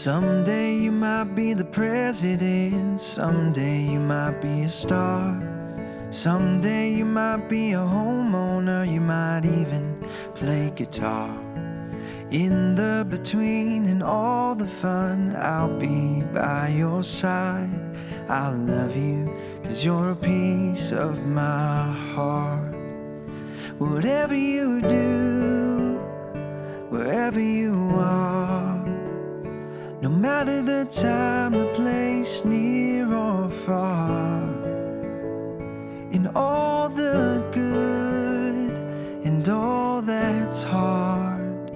Someday you might be the president, someday you might be a star. Someday you might be a homeowner, you might even play guitar. In the between and all the fun, I'll be by your side. I'll love you, 'cause you're a piece of my heart. Whatever you do, wherever you are, no matter the time, the place, near or far, in all the good and all that's hard,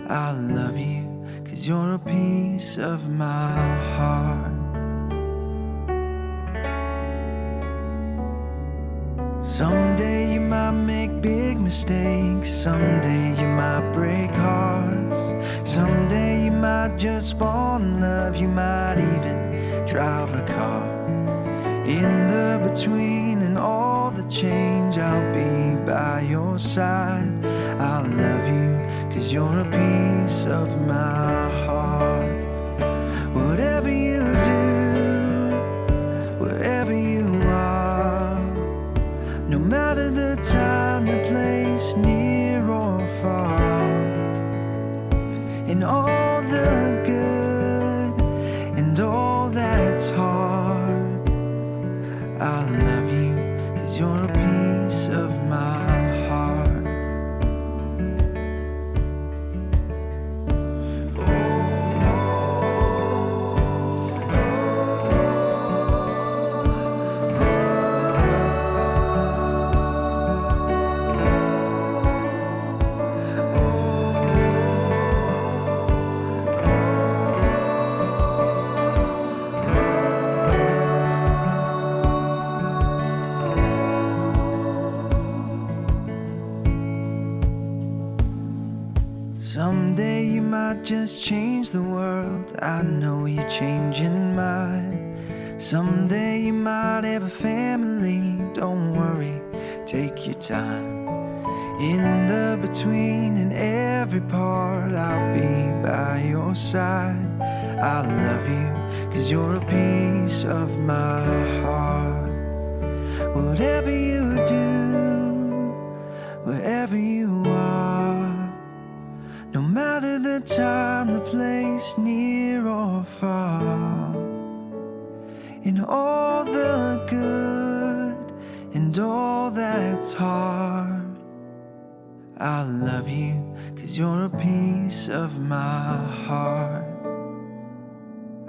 I love you, 'cause you're a piece of my heart. Someday you might make big mistakes, someday you might break hearts, someday you might just fall in love, you might even drive a car. In the between and all the change, I'll be by your side. I'll love you, 'cause you're a piece of my heart. Whatever you do, wherever you are, no matter the time, the place, near or far, in all the good and all that's hard, I love you, 'cause you're a piece of my heart. Someday you might just change the world, I know you're changing mine. Someday you might have a family, don't worry, take your time. In the between and every part, I'll be by your side. I love you, 'cause you're a piece of my heart. Whatever you do, wherever you are, no matter the time, the place, near or far, in all the good and all that's hard, I love you, 'cause you're a piece of my heart.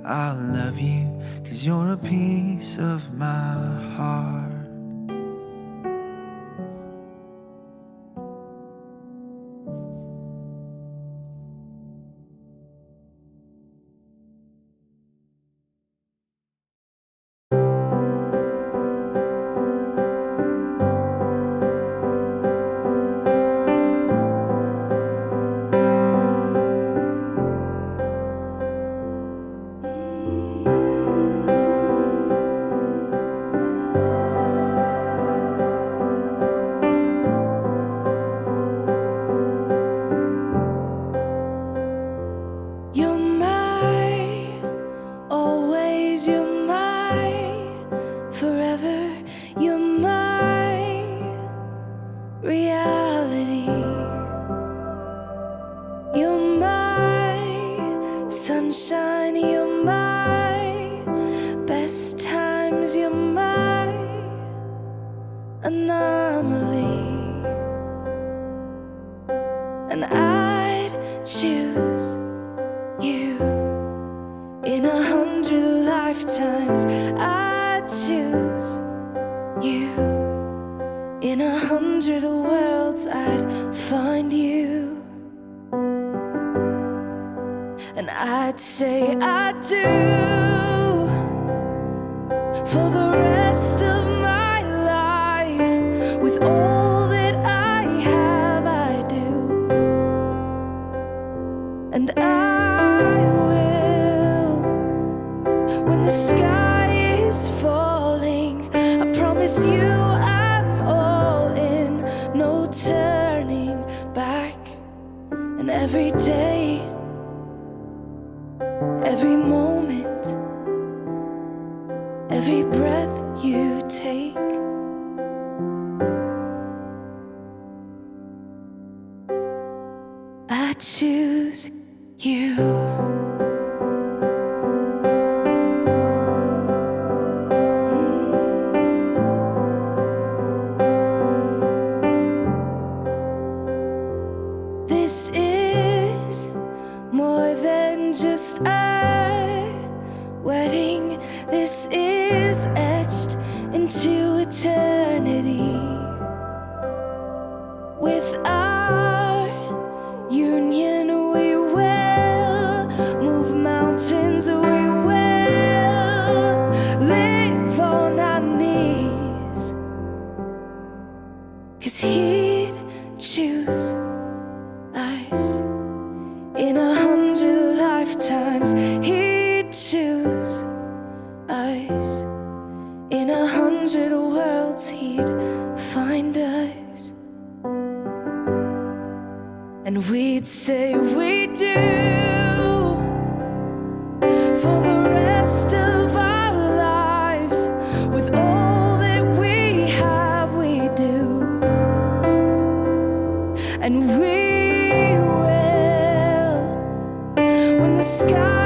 I love you, 'cause you're a piece of my heart. our wedding. This is etched into eternity. With our union we will move mountains, we will live on our knees. 'Cause he'd choose us in 100 lifetimes. He'd choose us in 100 worlds. He'd find us, and we'd say we do for the rest of our lives. With all that we have, we do, and we will when the sky